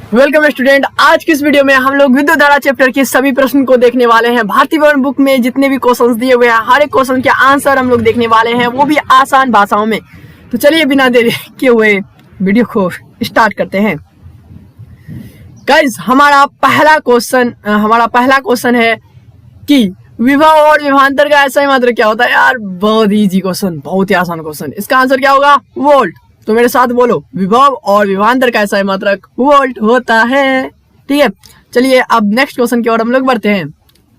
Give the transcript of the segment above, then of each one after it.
Welcome student. आज की इस वीडियो में हम लोग विद्युत धारा चैप्टर के सभी प्रश्न को देखने वाले हैं। भारतीय विवरण बुक में जितने भी क्वेश्चंस दिए हुए हैं हर एक क्वेश्चन के आंसर हम लोग देखने वाले हैं, वो भी आसान भाषाओं में। तो चलिए बिना देरी किए हुए वीडियो को स्टार्ट करते हैं। गाइस, हमारा पहला क्वेश्चन है कि विभव और विभवांतर का ऐसा ही मात्रक क्या होता है। यार बहुत इजी क्वेश्चन, बहुत ही आसान क्वेश्चन। इसका आंसर क्या होगा? वोल्ट। तो मेरे साथ बोलो, विभव और विभवांतर का ऐसा ही मात्रक वोल्ट होता है। ठीक है, चलिए अब नेक्स्ट क्वेश्चन की ओर हम लोग बढ़ते हैं।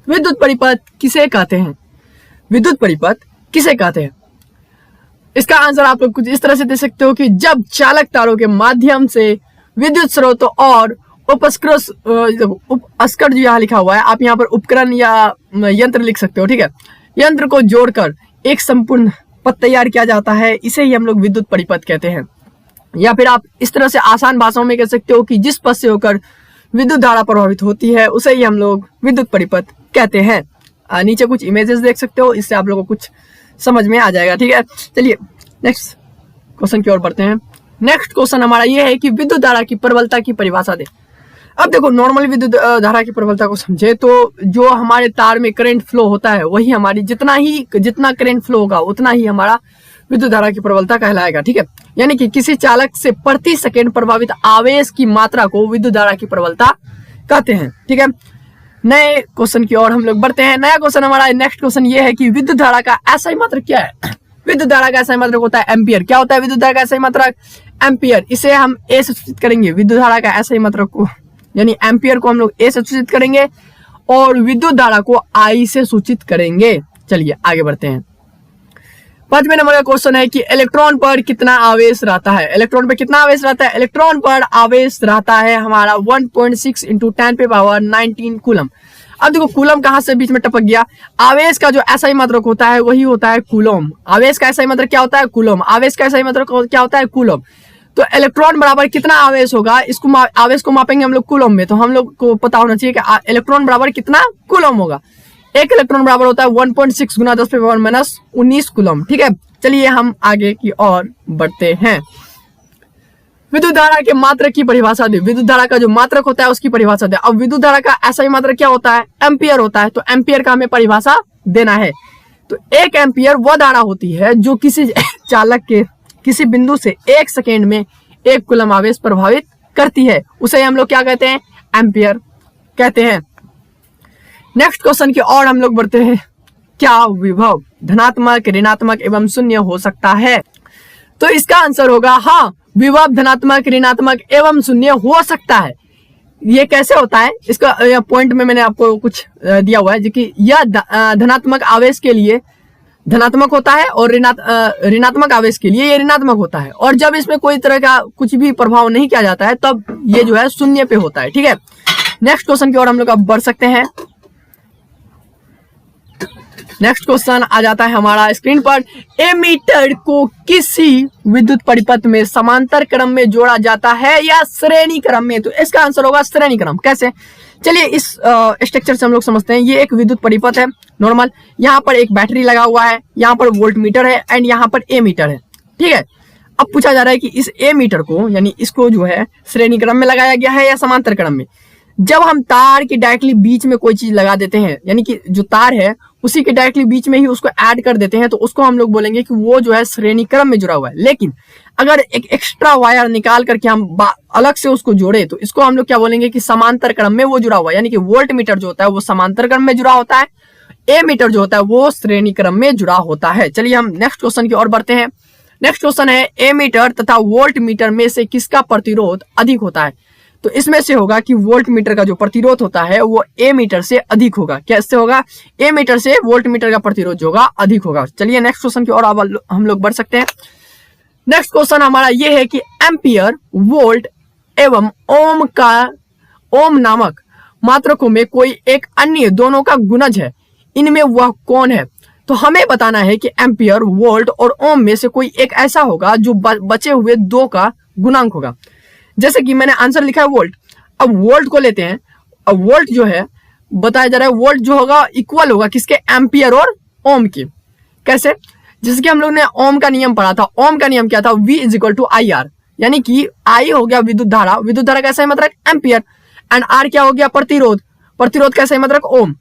विद्युत परिपथ किसे कहते हैं? विद्युत परिपथ किसे कहते हैं? इसका आंसर आप लोग कुछ इस तरह से दे सकते हो कि जब चालक तारों के माध्यम से विद्युत स्रोतों और उपस्कर जो यहाँ लिखा हुआ है, आप यहाँ पर उपकरण या यंत्र लिख सकते हो। ठीक है, यंत्र को जोड़कर एक संपूर्ण पथ तैयार किया जाता है, इसे ही हम लोग विद्युत परिपथ कहते हैं। या फिर आप इस तरह से आसान भाषाओं में कह सकते हो कि जिस पथ से होकर विद्युत धारा प्रभावित होती है उसे ही हम लोग विद्युत परिपथ कहते हैं। नीचे कुछ इमेजेस देख सकते हो, इससे आप लोगों को कुछ समझ में आ जाएगा। ठीक है, चलिए नेक्स्ट क्वेश्चन की ओर बढ़ते हैं। नेक्स्ट क्वेश्चन हमारा ये है कि विद्युत धारा की प्रबलता की परिभाषा दे। अब देखो, नॉर्मली विद्युत धारा की प्रबलता को समझे तो जो हमारे तार में करंट फ्लो होता है वही हमारी जितना करंट फ्लो होगा उतना ही हमारा विद्युत धारा की प्रबलता कहलाएगा। ठीक है, यानी कि किसी चालक से प्रति सेकंड प्रभावित आवेश की मात्रा को विद्युत धारा की प्रबलता कहते हैं। ठीक है, नए क्वेश्चन की ओर हम लोग बढ़ते हैं। नया क्वेश्चन हमारा नेक्स्ट क्वेश्चन ये है कि विद्युत धारा का ऐसा ही मात्रक क्या है? विद्युत धारा का ऐसा ही मात्रक होता है एम्पियर। क्या होता है विद्युत धारा का ऐसा ही मात्रक? एम्पियर। इसे हम ए से सूचित करेंगे। विद्युत धारा का ऐसा ही मात्रक को यानी एम्पियर को हम लोग ए से सूचित करेंगे और विद्युत धारा को आई से सूचित करेंगे। चलिए आगे बढ़ते हैं। 5वें नंबर का क्वेश्चन है कि इलेक्ट्रॉन पर कितना आवेश रहता है? इलेक्ट्रॉन पर कितना आवेश रहता है? इलेक्ट्रॉन पर आवेश रहता है हमारा 1.6 × 10⁻19 कूलम। अब देखो, कूलम कहां से बीच में टपक गया? आवेश का जो ऐसा ही मात्रक होता है वही होता है कूलम। आवेश का ऐसा ही मात्रक क्या होता है? कूलम। आवेश का ऐसा ही मात्रक क्या होता है? कूलम। तो इलेक्ट्रॉन बराबर कितना आवेश होगा, इसको आवेश को मापेंगे हम लोग कूलम में। तो हम लोग को पता होना चाहिए कि इलेक्ट्रॉन बराबर कितना कूलम होगा। एक इलेक्ट्रॉन बराबर होता है 1.6 × 10⁻−19 कूलम। ठीक है, चलिए हम आगे की ओर बढ़ते हैं। विद्युत धारा के मात्रक की परिभाषा दे। विद्युत धारा का जो मात्रक होता है उसकी परिभाषा दे। अब विद्युत धारा का ऐसा ही मात्रक क्या होता है? एम्पियर होता है। तो एम्पियर का हमें परिभाषा देना है। तो एक एम्पियर वह धारा होती है जो किसी चालक के किसी बिंदु से 1 सेकेंड में 1 कूलम आवेश प्रभावित करती है, उसे हम लोग क्या कहते हैं? एम्पियर कहते हैं। नेक्स्ट क्वेश्चन की ओर हम लोग बढ़ते हैं। क्या विभव धनात्मक, ऋणात्मक एवं शून्य हो सकता है? तो इसका आंसर होगा हाँ, विभव धनात्मक, ऋणात्मक एवं शून्य हो सकता है। ये कैसे होता है? इसका पॉइंट में मैंने आपको कुछ दिया हुआ है, जो कि यह धनात्मक आवेश के लिए धनात्मक होता है और ऋणात्मक आवेश के लिए ये ऋणात्मक होता है। और जब इसमें कोई तरह का कुछ भी प्रभाव नहीं किया जाता है तब ये जो है शून्य पे होता है। ठीक है, नेक्स्ट क्वेश्चन की ओर हम लोग अब बढ़ सकते हैं। नेक्स्ट क्वेश्चन आ जाता है हमारा स्क्रीन पर। एमीटर को किसी विद्युत परिपथ में समांतर क्रम में जोड़ा जाता है या श्रेणी क्रम में? तो इसका आंसर होगा श्रेणी क्रम। कैसे? चलिए इस स्ट्रक्चर से हम लोग समझते हैं। ये एक विद्युत परिपथ है नॉर्मल। यहाँ पर एक बैटरी लगा हुआ है, यहाँ पर वोल्ट मीटर है एंड यहाँ पर ए मीटर है। ठीक है, अब पूछा जा रहा है कि इस ए मीटर को यानी इसको जो है श्रेणी क्रम में लगाया गया है या समांतर क्रम में। जब हम तार के डायरेक्टली बीच में कोई चीज लगा देते हैं, यानी कि जो तार है उसी के डायरेक्टली बीच में ही उसको ऐड कर देते हैं, तो उसको हम लोग बोलेंगे कि वो जो है श्रेणी क्रम में जुड़ा हुआ है। लेकिन अगर एक एक्स्ट्रा वायर निकाल करके हम अलग से उसको जोड़े तो इसको हम लोग क्या बोलेंगे कि समांतर क्रम में वो जुड़ा हुआ है। यानी कि वोल्ट मीटर जो होता है वो समांतर क्रम में जुड़ा होता है, ए मीटर जो होता है वो श्रेणी क्रम में जुड़ा होता है। चलिए हम नेक्स्ट क्वेश्चन की ओर बढ़ते हैं। नेक्स्ट क्वेश्चन है, ए मीटर तथा वोल्ट मीटर में से किसका प्रतिरोध अधिक होता है? तो इसमें से होगा कि वोल्ट मीटर का जो प्रतिरोध होता है वो ए मीटर से अधिक होगा। कैसे होगा? ए मीटर से वोल्ट मीटर का प्रतिरोध जो होगा अधिक होगा। चलिए नेक्स्ट क्वेश्चन की ओर हम लोग बढ़ सकते हैं। नेक्स्ट क्वेश्चन हमारा ये है कि एम्पियर, वोल्ट एवं ओम नामक मात्रकों में कोई एक अन्य दोनों का गुणज है, इनमें वह कौन है? तो हमें बताना है कि एम्पियर, वोल्ट और ओम में से कोई एक ऐसा होगा जो बचे हुए दो का गुणांक होगा। जैसे कि मैंने आंसर लिखा है वोल्ट। अब वोल्ट को लेते हैं। अब वोल्ट जो है बताया जा रहा है वोल्ट जो होगा इक्वल होगा किसके? एम्पियर और ओम के। कैसे? जैसे कि हम लोग ने ओम का नियम पढ़ा था। ओम का नियम क्या था? V = IR। यानी कि आई हो गया विद्युत धारा का सही मात्रक एम्पियर, एंड आर क्या हो गया प्रतिरोध का सही मात्रक ओम।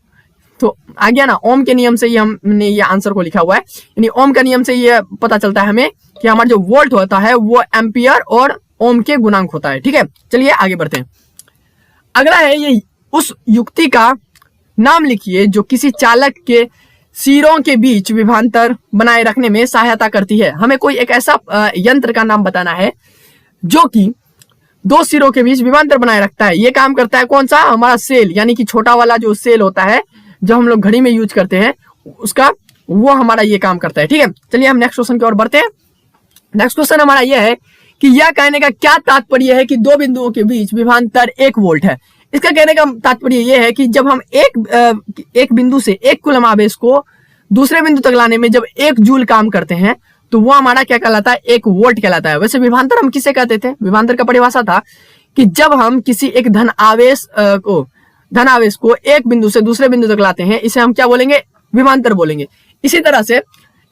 तो आ गया ना, ओम के नियम से ही हमने ये आंसर को लिखा हुआ है, यानी ओम का नियम से ये पता चलता है हमें कि हमारा जो वोल्ट होता है वो एम्पियर और ओम के गुणांक होता है। ठीक है, चलिए आगे बढ़ते हैं। अगला है ये उस युक्ति का नाम लिखिए जो किसी चालक के सिरों के बीच विभवांतर बनाए रखने में सहायता करती है। हमें कोई एक ऐसा यंत्र का नाम बताना है जो कि दो सिरों के बीच विभवांतर बनाए रखता है। ये काम करता है कौन सा, हमारा सेल, यानी कि छोटा वाला जो सेल होता है जो हम लोग घड़ी में यूज करते हैं उसका, वो हमारा ये काम करता है। ठीक है, चलिए हम नेक्स्ट क्वेश्चन की ओर बढ़ते हैं। नेक्स्ट क्वेश्चन हमारा यह है कि यह कहने का क्या तात्पर्य है कि दो बिंदुओं के बीच विभवांतर 1 वोल्ट है। इसका कहने का तात्पर्य यह है कि जब हम एक बिंदु से 1 कूलम आवेश को दूसरे बिंदु तक लाने में जब 1 जूल काम करते हैं तो वो हमारा क्या कहलाता है, 1 वोल्ट कहलाता है। वैसे विभवांतर हम किसे कहते थे, विभवांतर का परिभाषा था कि जब हम किसी एक धन आवेश को एक बिंदु से दूसरे बिंदु तक लाते हैं, इसे हम क्या बोलेंगे, विभवांतर बोलेंगे। इसी तरह से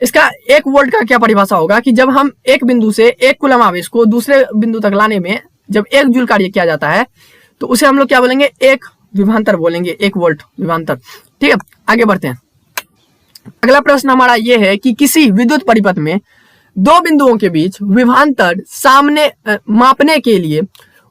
इसका 1 वोल्ट का क्या परिभाषा होगा कि जब हम एक बिंदु से 1 कूलम आवेश को दूसरे बिंदु तक लाने में जब 1 जूल कार्य किया जाता है तो उसे हम लोग क्या बोलेंगे, 1 विभवांतर बोलेंगे, 1 वोल्ट विभवांतर। ठीक है, आगे बढ़ते हैं। अगला प्रश्न हमारा यह है कि किसी विद्युत परिपथ में दो बिंदुओं के बीच विभवांतर सामने मापने के लिए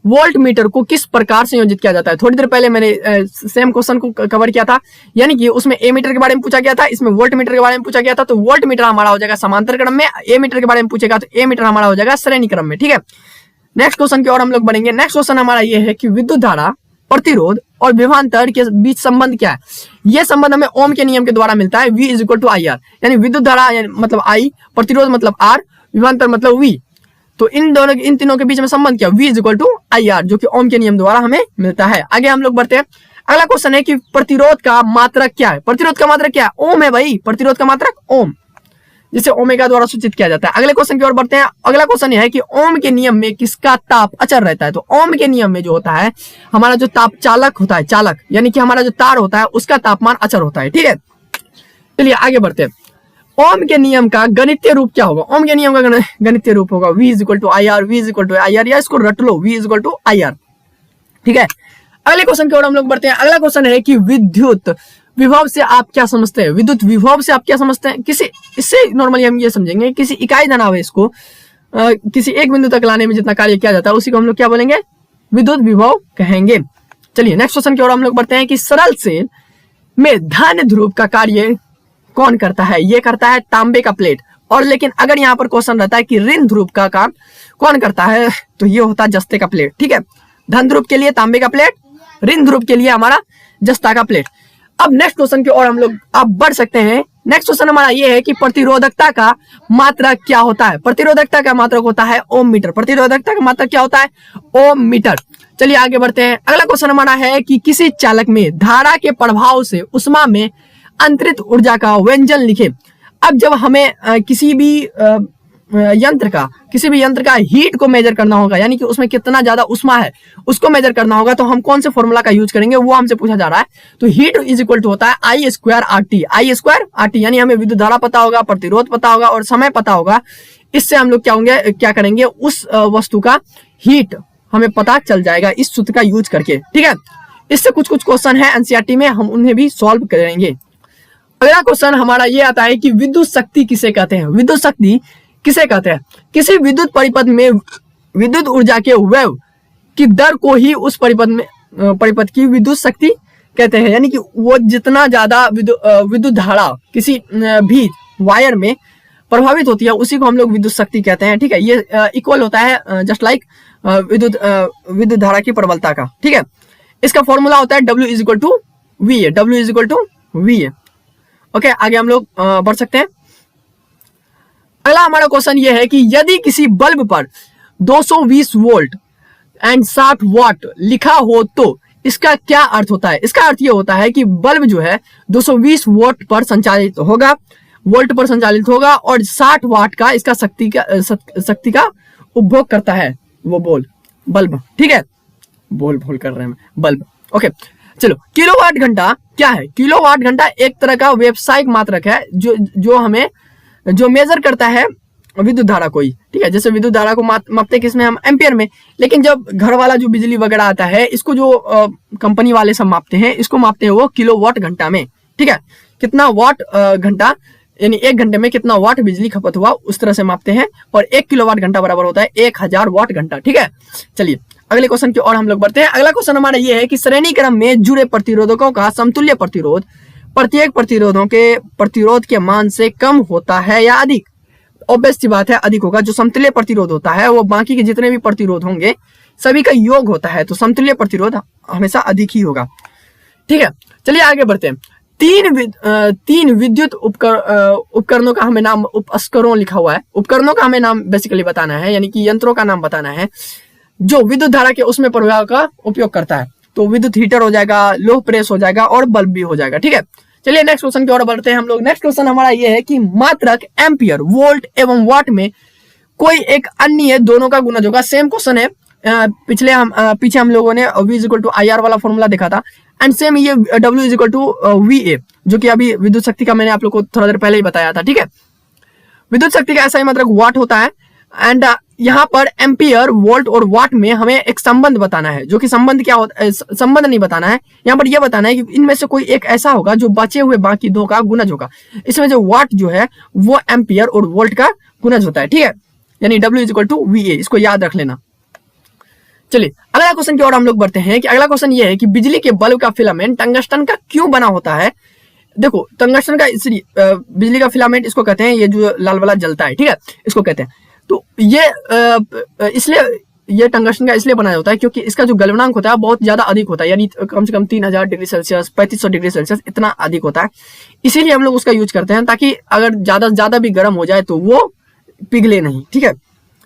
वोल्ट मीटर को किस प्रकार संयोजित किया जाता है। थोड़ी देर पहले मैंने सेम क्वेश्चन को कवर किया था, यानी कि उसमें ए मीटर के बारे में पूछा गया था, इसमें वोल्ट मीटर के बारे में पूछा गया था। तो वोल्ट मीटर हमारा हो जाएगा समांतर क्रम में, ए मीटर के बारे में पूछेगा तो ए मीटर हमारा हो जाएगा श्रेणी क्रम में। ठीक है, नेक्स्ट क्वेश्चन की ओर हम लोग बढ़ेंगे। नेक्स्ट क्वेश्चन हमारा यह है कि विद्युत धारा, प्रतिरोध और विभवांतर के बीच संबंध क्या है। यह संबंध हमें ओम के नियम के द्वारा मिलता है, V is equal to I R, यानी विद्युत धारा मतलब I, प्रतिरोध मतलब R, विभवांतर मतलब V। तो इन तीनों के बीच में संबंध क्या, V is equal to I R, जो कि ओम के नियम द्वारा हमें मिलता है। आगे हम लोग बढ़ते हैं। अगला क्वेश्चन है कि प्रतिरोध का मात्रक क्या है। प्रतिरोध का मात्रक क्या है, ओम है भाई, प्रतिरोध का मात्रक ओम, जिसे ओमेगा द्वारा सूचित किया जाता है। अगले क्वेश्चन की ओर बढ़ते हैं। अगला क्वेश्चन यह है कि ओम के नियम में किसका ताप अचर रहता है। तो ओम के नियम में जो होता है हमारा जो ताप चालक होता है, चालक यानी कि हमारा जो तार होता है उसका तापमान अचर होता है। ठीक है, चलिए आगे बढ़ते हैं। ओम के नियम का गणितीय रूप क्या होगा। ओम के नियम का गणितीय रूप होगा V is equal to I R, V is equal to I R, या इसको रट लो, V is equal to I R. ठीक है, अगले क्वेश्चन की ओर हम लोग बढ़ते हैं। अगला क्वेश्चन है कि विद्युत विभव से आप क्या समझते हैं। विद्युत विभव से आप क्या समझते हैं, इससे नॉर्मली हम ये समझेंगे किसी इकाई धनावेश को किसी एक बिंदु तक लाने में जितना कार्य किया जाता है उसी को हम लोग क्या बोलेंगे, विद्युत विभव कहेंगे। चलिए नेक्स्ट क्वेश्चन की ओर हम लोग बढ़ते हैं कि सरल सेल में धन ध्रुव का कार्य कौन करता है। ये करता है तांबे का प्लेट, और लेकिन अगर यहाँ पर क्वेश्चन रहता है कि ऋण ध्रुव का काम कौन करता है तो ये होता है जस्ते का प्लेट। ठीक है, धन ध्रुव के लिए तांबे का प्लेट, ऋण ध्रुव के लिए हमारा जस्ता का प्लेट। अब नेक्स्ट क्वेश्चन की ओर हम लोग अब बढ़ सकते हैं। नेक्स्ट क्वेश्चन हमारा ये है कि प्रतिरोधकता का मात्रक क्या होता है। प्रतिरोधकता का मात्रक होता है ओम मीटर। प्रतिरोधकता का मात्रक क्या होता है, ओम मीटर। चलिए आगे बढ़ते हैं। अगला क्वेश्चन हमारा है कि किसी चालक में धारा के प्रभाव से उष्मा में अंतरित ऊर्जा का व्यंजन लिखे। अब जब हमें किसी भी यंत्र का हीट को मेजर करना होगा, यानी कि उसमें कितना ज्यादा उष्मा है उसको मेजर करना होगा, तो हम कौन से फॉर्मूला का यूज करेंगे वो हमसे पूछा जा रहा है। तो हीट इज इक्वल टू होता है आई स्क्वायर आर टी, आई स्क्वायर आर टी, यानी हमें विद्युत धारा पता होगा, प्रतिरोध पता होगा और समय पता होगा। इससे हम लोग क्या करेंगे, उस वस्तु का हीट हमें पता चल जाएगा इस सूत्र का यूज करके। ठीक है, इससे कुछ क्वेश्चन है एनसीईआरटी में, हम उन्हें भी सॉल्व करेंगे। अगला क्वेश्चन हमारा ये आता है कि विद्युत शक्ति किसे कहते हैं। विद्युत शक्ति किसे कहते हैं, किसी विद्युत परिपथ में विद्युत ऊर्जा के वेव की दर को ही उस परिपथ की विद्युत शक्ति कहते हैं। यानी कि वो जितना ज्यादा विद्युत धारा किसी भी वायर में प्रभावित होती है उसी को हम लोग विद्युत शक्ति कहते हैं। ठीक है, ये इक्वल होता है जस्ट लाइक विद्युत धारा की प्रबलता का। ठीक है, इसका फॉर्मूला होता है W is equal to V है, W is equal to V है। ओके, आगे हम लोग बढ़ सकते हैं। अगला हमारा क्वेश्चन ये है कि यदि किसी बल्ब पर 220 वोल्ट एंड 60 वाट लिखा हो तो इसका क्या अर्थ होता है। इसका अर्थ ये होता है कि बल्ब जो है 220 वोल्ट पर संचालित होगा, वोल्ट पर संचालित होगा और 60 वाट का इसका शक्ति का उपभोग करता है वो बल्ब। ठीक है, बोल कर रहे हैं बल्ब। ओके, चलो किलोवाट घंटा क्या है। किलोवाट घंटा एक तरह का व्यावसायिक मात्रक है जो मेजर करता है विद्युत धारा को ही, ठीक है। जैसे विद्युत धारा को मापते किसमें हम, एम्पियर में। लेकिन जब घर वाला जो बिजली वगैरह आता है, इसको जो कंपनी वाले सब मापते हैं, इसको मापते हैं वो किलोवाट घंटा में, ठीक है। कितना वाट घंटा, यानी 1 घंटे में कितना वाट बिजली खपत हुआ, उस तरह से मापते हैं। और 1 किलोवाट घंटा बराबर होता है 1000 वाट घंटा, ठीक है। चलिए अगले क्वेश्चन की ओर हम लोग बढ़ते हैं। अगला क्वेश्चन हमारा ये है कि श्रेणी क्रम में जुड़े प्रतिरोधकों का समतुल्य प्रतिरोध प्रत्येक प्रतिरोधों के प्रतिरोध के मान से कम होता है या अधिक। ऑब्वियस सी बात है, अधिक होगा। जो समतुल्य प्रतिरोध होता है वो बाकी के जितने भी प्रतिरोध होंगे सभी का योग होता है, तो समतुल्य प्रतिरोध हमेशा अधिक ही होगा, ठीक है। चलिए आगे बढ़ते हैं। तीन विद्युत उपकरणों का हमें नाम, उपस्करों लिखा हुआ है, उपकरणों का हमें नाम बेसिकली बताना है, यानी कि यंत्रों का नाम बताना है जो विद्युत धारा के उसमें प्रभाव का उपयोग करता है। तो विद्युत हीटर हो जाएगा, लो प्रेस हो जाएगा और बल्ब भी हो जाएगा, ठीक है। चलिए नेक्स्ट क्वेश्चन की ओर बढ़ते हैं हम लोग। नेक्स्ट क्वेश्चन हमारा ये है कि मात्रक एम्पियर, वोल्ट एवं वाट में कोई एक अन्य दोनों का गुणज होगा। सेम क्वेश्चन है, पीछे हम लोगों ने V इक्वल टू IR वाला फॉर्मूला देखा था, एंड सेम ये W इक्वल टू VA, जो कि अभी विद्युत शक्ति का मैंने आप लोग को थोड़ा देर पहले ही बताया था, ठीक है। विद्युत शक्ति का ऐसा ही मात्रक वाट होता है। एंड यहाँ पर एम्पियर, वोल्ट और वाट में हमें एक संबंध बताना है, जो कि संबंध क्या होता है, संबंध नहीं बताना है, यहाँ पर यह बताना है कि इनमें से कोई एक ऐसा होगा जो बचे हुए बाकी दो का गुणज होगा। इसमें जो वाट जो है वो एम्पियर और वोल्ट का गुणज होता है, ठीक है, यानी W इक्वल टू VA, इसको याद रख लेना। चलिए अगला क्वेश्चन की ओर हम लोग बढ़ते हैं कि अगला क्वेश्चन ये है कि बिजली के बल्ब का फिलामेंट टंगस्टन का क्यों बना होता है। देखो टंगस्टन का बिजली का फिलामेंट इसको कहते हैं, ये जो लाल वाला जलता है, ठीक है, इसको कहते हैं। तो ये इसलिए ये टंगस्टन का इसलिए बनाया होता है क्योंकि इसका जो गलनांक होता है बहुत ज्यादा अधिक होता है, यानी कम से कम 3000 डिग्री सेल्सियस, 3500 डिग्री सेल्सियस इतना अधिक होता है। इसीलिए हम लोग उसका यूज करते हैं, ताकि अगर ज्यादा भी गर्म हो जाए तो वो पिघले नहीं, ठीक है।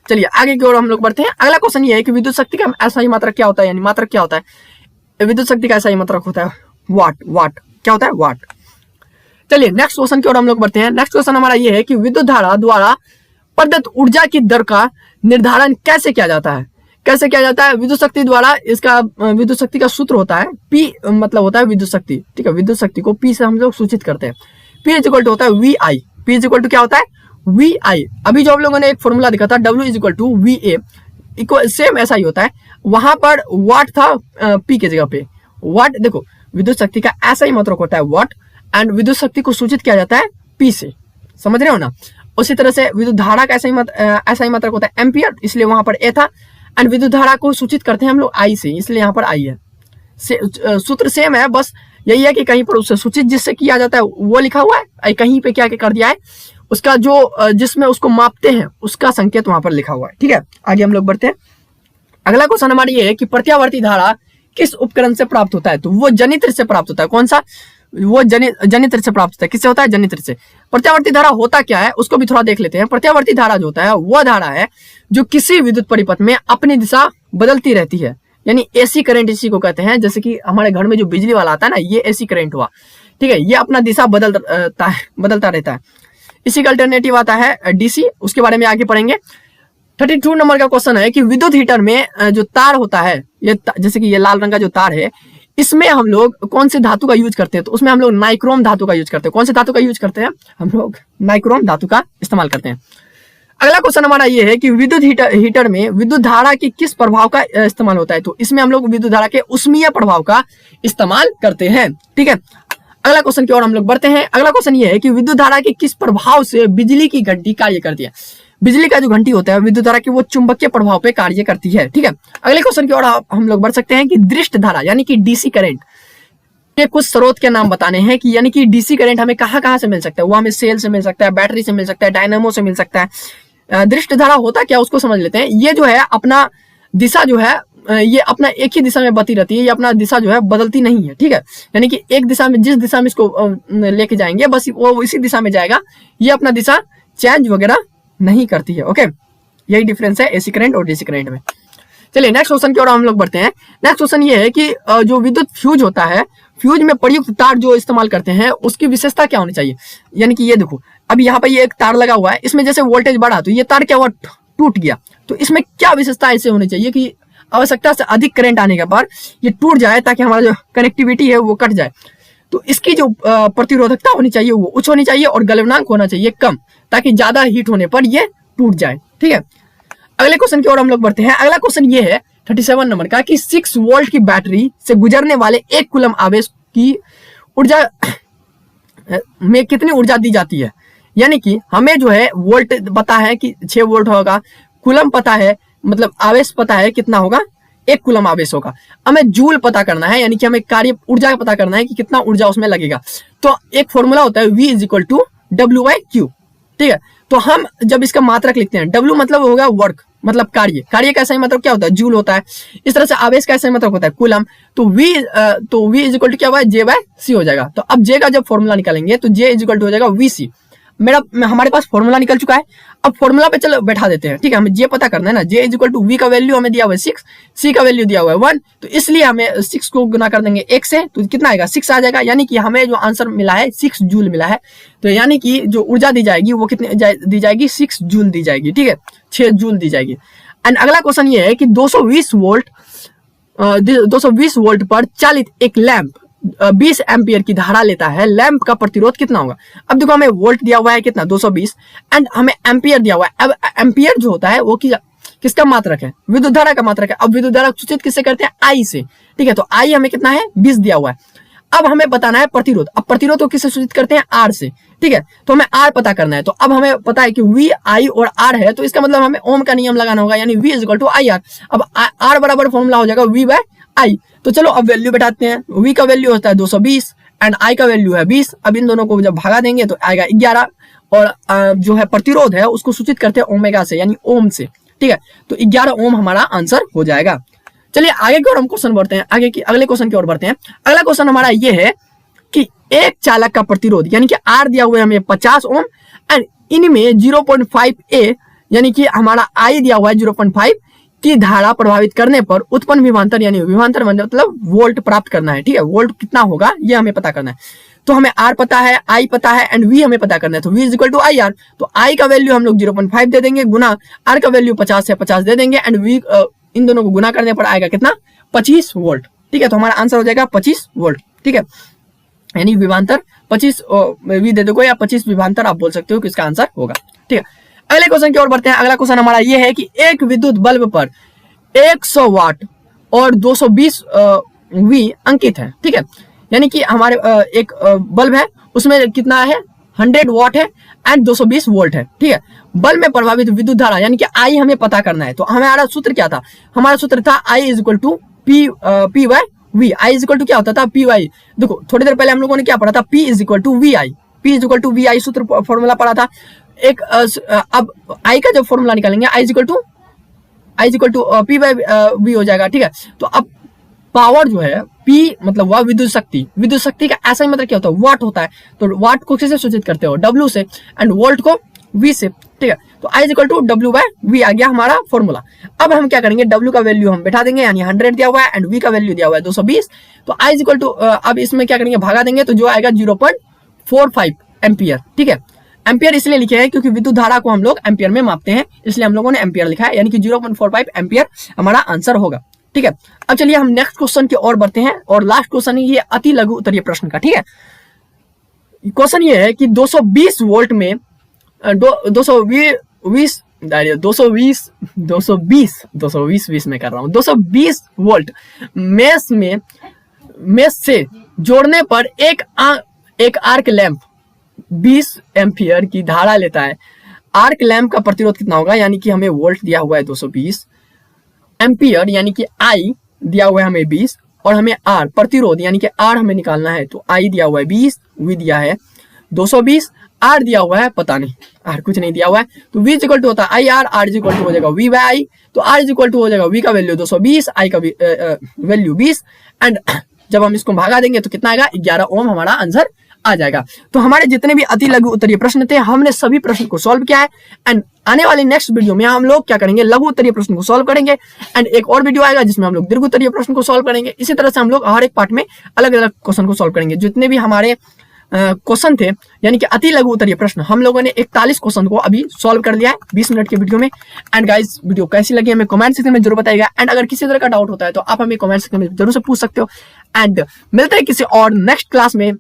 चलिए आगे की ओर हम लोग बढ़ते हैं। अगला क्वेश्चन ये है कि विद्युत शक्ति का ऐसा ही मात्रक क्या होता है, यानी मात्रक क्या होता है। विद्युत शक्ति का ऐसा ही मात्रक होता है वाट। वाट क्या होता है, वाट। चलिए नेक्स्ट क्वेश्चन की ओर हम लोग बढ़ते हैं। नेक्स्ट क्वेश्चन हमारा ये है कि विद्युत धारा द्वारा प्रदत्त ऊर्जा की दर का निर्धारण कैसे किया जाता है। कैसे किया जाता है, विद्युत शक्ति द्वारा। इसका विद्युत शक्ति का सूत्र होता है P, मतलब होता है विद्युत शक्ति, ठीक है। विद्युत शक्ति को P से हम लोग सूचित करते हैं। P इक्वल टू होता है VI। P इक्वल टू क्या होता है, VI। अभी जो आप लोगों ने एक फॉर्मूला दिखा था W equal to VA, equal same ऐसा ही होता है। वहां पर वाट था P के जगह पे वाट। देखो विद्युत शक्ति का ऐसा ही मात्रक होता है वाट, एंड विद्युत शक्ति को सूचित किया जाता है P से, समझ रहे हो ना। उसी तरह से विद्युत धारा का ऐसा ही मात्रक होता है एम्पियर, इसलिए वहां पर A था। एंड विद्युत धारा को सूचित करते हैं हम लोग I से, इसलिए यहाँ पर I है। सूत्र सेम है, बस यही है कि कहीं पर उससे सूचित जिससे किया जाता है वो लिखा हुआ है, कहीं पे क्या कर दिया है उसका जो जिसमें उसको मापते हैं उसका संकेत वहां पर लिखा हुआ है, ठीक है। आगे हम लोग बढ़ते हैं। अगला क्वेश्चन हमारा ये है कि प्रत्यावर्ती धारा किस उपकरण से प्राप्त होता है। तो वो जनित्र से प्राप्त होता है। कौन सा, वो जनित्र से प्राप्त होता है। किससे होता है, जनित्र से। प्रत्यावर्ती धारा होता क्या है उसको भी थोड़ा देख लेते हैं। प्रत्यावर्ती धारा जो होता है वह धारा है जो किसी विद्युत परिपथ में अपनी दिशा बदलती रहती है, यानी AC करंट इसी को कहते हैं। जैसे कि हमारे घर में जो बिजली वाला आता है ना, ये AC करंट हुआ, ठीक है। ये अपना दिशा बदलता रहता है। इसी का अल्टरनेटिव आता है DC, उसके बारे में आगे पढ़ेंगे। 32 नंबर का क्वेश्चन है कि विद्युत हीटर में जो तार होता है, ये जैसे कि ये लाल रंग का जो तार है, इसमें हम लोग कौन से धातु का यूज करते हैं। तो उसमें हम लोग नाइक्रोम धातु का यूज करते हैं। कौन से धातु का यूज करते हैं, हम लोग नाइक्रोम धातु का इस्तेमाल करते हैं। अगला क्वेश्चन हमारा ये है कि विद्युत हीटर में विद्युत धारा की किस प्रभाव का इस्तेमाल होता है। तो इसमें हम लोग विद्युत धारा के उष्मीय प्रभाव का इस्तेमाल करते हैं, ठीक है। अगला क्वेश्चन की ओर हम लोग बढ़ते हैं। अगला क्वेश्चन ये है कि विद्युत धारा के किस प्रभाव से बिजली की घंटी कार्य करती है। बिजली का जो घंटी होता है विद्युत धारा के वो चुंबकीय प्रभाव पे कार्य करती है, ठीक है। अगले क्वेश्चन की ओर हम लोग बढ़ सकते हैं कि दृष्ट धारा यानी कि DC करंट के कुछ स्रोत के नाम बताने हैं, कि यानी कि DC करंट हमें कहाँ से मिल सकता है। वो हमें सेल से मिल सकता है, बैटरी से मिल सकता है, डायनामो से मिल सकता है। दृष्ट धारा होता क्या उसको समझ लेते हैं। ये जो है अपना दिशा जो है ये अपना एक ही दिशा में बती रहती है, ये अपना दिशा जो है बदलती नहीं है, ठीक है। यानी कि एक दिशा में, जिस दिशा में इसको लेके जाएंगे बस वो इसी दिशा में जाएगा, ये अपना दिशा चेंज वगैरह नहीं करती है, ओके। यही डिफरेंस है AC करंट और DC करंट में। चलिए नेक्स्ट क्वेश्चन की ओर हम लोग बढ़ते हैं। नेक्स्ट क्वेश्चन ये है कि जो विद्युत फ्यूज होता है, फ्यूज में प्रयुक्त तार जो इस्तेमाल करते हैं उसकी विशेषता क्या होनी चाहिए। यानी कि ये देखो अब यहाँ पर ये एक तार लगा हुआ है, इसमें जैसे वोल्टेज बढ़ा तो ये तार क्या हुआ, टूट गया। तो इसमें क्या विशेषता ऐसे होनी चाहिए कि आवश्यकता से अधिक करंट आने के बाद ये टूट जाए, ताकि हमारा जो कनेक्टिविटी है वो कट जाए। तो इसकी जो प्रतिरोधकता होनी चाहिए वो उच्च होनी चाहिए, और गलनांक होना चाहिए कम, ताकि ज्यादा हीट होने पर ये टूट जाए। ठीक है, अगले क्वेश्चन की ओर हम लोग बढ़ते हैं। अगला क्वेश्चन ये है 37 नंबर का कि 6 वोल्ट की बैटरी से गुजरने वाले 1 कूलम आवेश की ऊर्जा में कितनी ऊर्जा दी जाती है। यानी कि हमें जो है वोल्ट पता है कि 6 वोल्ट होगा, कूलम पता है, मतलब आवेश पता है कितना होगा, 1 कूलम आवेश होगा। हमें जूल पता करना है, यानी कि हमें कार्य ऊर्जा पता करना है कि कितना ऊर्जा उसमें लगेगा। तो एक फॉर्मूला होता है V = W/Q। ठीक है, तो हम जब इसका मात्रक लिखते हैं, W मतलब होगा वर्क, मतलब कार्य, कार्य का सही मतलब क्या होता है, जूल होता है। इस तरह से आवेश का सही मतलब होता है कूलम। तो V = क्या हुआ, J/C हो जाएगा। तो अब J का जब फॉर्मूला निकालेंगे तो J = हो जाएगा VC। हमारे पास फॉर्मूला निकल चुका है। अब फॉर्मूला पे चलो बैठा देते हैं। ठीक है, हमें J पता करना है ना। J = V का वैल्यू हमें दिया हुआ है 6, C का वैल्यू दिया हुआ है 1, तो इसलिए हमें 6 को गुना कर देंगे 1 से, तो कितना आएगा, 6 आ जाएगा। यानी कि हमें जो आंसर मिला है 6 जूल मिला है। तो यानी कि जो ऊर्जा दी जाएगी वो कितनी दी जाएगी, 6 जूल दी जाएगी। ठीक है, 6 जूल दी जाएगी। एंड अगला क्वेश्चन ये है कि 220 वोल्ट पर चालित एक लैंप 20 एम्पियर की धारा लेता है, लैंप का प्रतिरोध कितना होगा। अब देखो हमें वोल्ट दिया हुआ है कितना, 220, एंड हमें एम्पियर दिया हुआ है। अब एम्पियर जो होता है वो किसका मात्रक है, विद्युत धारा का मात्रक है। अब विद्युत धारा सूचित किससे करते हैं, आई से। ठीक है, तो आई हमें कितना है, 20 दिया हुआ है। अब हमें बताना है प्रतिरोध। अब प्रतिरोध को किससे सूचित करते हैं, आर से। ठीक है, तो हमें आर पता करना है। तो अब हमें पता है कि वी, आई और आर है, तो इसका मतलब हमें ओम का नियम लगाना होगा, यानी V = IR। अब आर बराबर फॉर्मूला हो जाएगा V/I। तो चलो अब वैल्यू बैठाते हैं। V का वैल्यू होता है 220 एंड I का वैल्यू है 20। अब इन दोनों को जब भागा देंगे तो आएगा 11, और जो है प्रतिरोध है उसको सूचित करते हैं ओमेगा से, यानी ओम से। ठीक है, तो 11 ओम हमारा आंसर हो जाएगा। चलिए आगे की ओर हम क्वेश्चन बढ़ते हैं, अगले क्वेश्चन की ओर बढ़ते हैं। अगला क्वेश्चन हमारा ये है कि एक चालक का प्रतिरोध, यानी कि आर दिया हुआ है हमें 50 ओम, एंड इनमें 0.5 A, यानी कि हमारा आई दिया हुआ है 0.5 की धारा प्रभावित करने पर उत्पन्न विभवांतर, यानी विभवांतर मतलब वोल्ट प्राप्त करना है। ठीक है, वोल्ट कितना होगा ये हमें पता करना है। तो हमें आर पता है, आई पता है, एंड वी हमें पता करना है। तो V = IR। तो आई का वैल्यू हम लोग 0.5 दे देंगे, गुना आर का वैल्यू 50 है, 50 दे देंगे, एंड वी इन दोनों को गुना करने पर आएगा कितना, 25 वोल्ट। ठीक है, तो हमारा आंसर हो जाएगा 25 वोल्ट। ठीक है, यानी विभवांतर 25 वी दे दोगे या 25 विभवांतर आप बोल सकते हो कि इसका आंसर होगा। ठीक है, अगले क्वेश्चन की ओर बढ़ते हैं। अगला क्वेश्चन हमारा ये है कि एक विद्युत बल्ब पर 100 वाट और 220 वी अंकित है। ठीक है, यानी कि हमारे एक बल्ब है, उसमें कितना है, 100 वाट है एंड 220 वोल्ट है। ठीक है, बल्ब में प्रभावित विद्युत धारा यानी कि आई हमें पता करना है। तो हमारा सूत्र क्या था, हमारा सूत्र था I = P/V। I = क्या होता था, PY। देखो थोड़ी देर पहले हम लोगों ने क्या पढ़ा था, P = VI। P = VI सूत्र फॉर्मूला पढ़ा था। एक अब I का जब फॉर्मूला निकालेंगे I = P/V हो जाएगा। ठीक है, तो अब पावर जो है P मतलब वह विद्युत शक्ति, विद्युत शक्ति का ऐसा ही मतलब क्या होता है, वाट होता है। तो वाट को किससे सूचित करते हो, W से, एंड वोल्ट को V से। ठीक है, तो I = W/V आ गया हमारा फॉर्मूला। अब हम क्या करेंगे, W का वैल्यू हम बैठा देंगे, यानी 100 दिया हुआ है, एंड V का वैल्यू दिया हुआ है 220। तो I = अब इसमें क्या करेंगे, भागा देंगे, तो जो आएगा 0.45 एम्पियर। ठीक है, एम्पियर इसलिए लिखे हैं क्योंकि विद्युत धारा को हम लोग एम्पियर में मापते हैं, इसलिए हम लोगों ने एम्पियर लिखा है, यानी कि 0.45 एम्पियर हमारा आंसर होगा। ठीक है, अब चलिए हम नेक्स्ट क्वेश्चन की ओर बढ़ते हैं, और लास्ट क्वेश्चन है ये अति लघु उत्तरीय प्रश्न का। ठीक है, क्वेश्चन ये है कि 220 वोल्ट में 220 में कर रहा हूं, 220 वोल्ट मेष से जोड़ने पर एक आर्क लैंप 20 एम्पियर की धारा लेता है। आर्क लैंप का प्रतिरोध कितना होगा, यानी कि हमें वोल्ट दिया हुआ है 220, एम्पियर यानी कि आई दिया हुआ है हमें 20, और हमें आर प्रतिरोध यानी कि आर हमें निकालना है। तो आई दिया हुआ है 20, वी दिया है 220, आर दिया हुआ है पता नहीं, आर कुछ नहीं दिया हुआ है। तो V = होता है IR, R = हो जाएगा V/I। तो R = हो जाएगा V का वैल्यू 220, I का वैल्यू 20, एंड जब हम इसको भागा देंगे तो कितना आएगा, 11 ओम हमारा आंसर आ जाएगा। तो हमारे जितने भी अति लघु उत्तरीय प्रश्न थे हमने सभी प्रश्न को सॉल्व किया है, एंड आने वाली नेक्स्ट वीडियो में हम लोग क्या करेंगे, लघु उत्तरीय प्रश्न को सॉल्व करेंगे, एंड एक और वीडियो आएगा जिसमें हम लोग दीर्घ उत्तरीय प्रश्न को सॉल्व करेंगे। इसी तरह से हम लोग हर एक पार्ट में अलग अलग क्वेश्चन को सॉल्व करेंगे। जितने भी हमारे क्वेश्चन थे यानी कि अति लघु उत्तरीय प्रश्न, हम लोगों ने 41 क्वेश्चन को अभी सॉल्व कर लिया है 20 मिनट के वीडियो में। एंड गाइस वीडियो कैसी लगी हमें कमेंट सेक्शन में जरूर बताइएगा, एंड अगर किसी तरह का डाउट होता है तो आप हमें कमेंट सेक्शन में जरूर से पूछ सकते हो। एंड मिलते हैं किसी और नेक्स्ट क्लास में।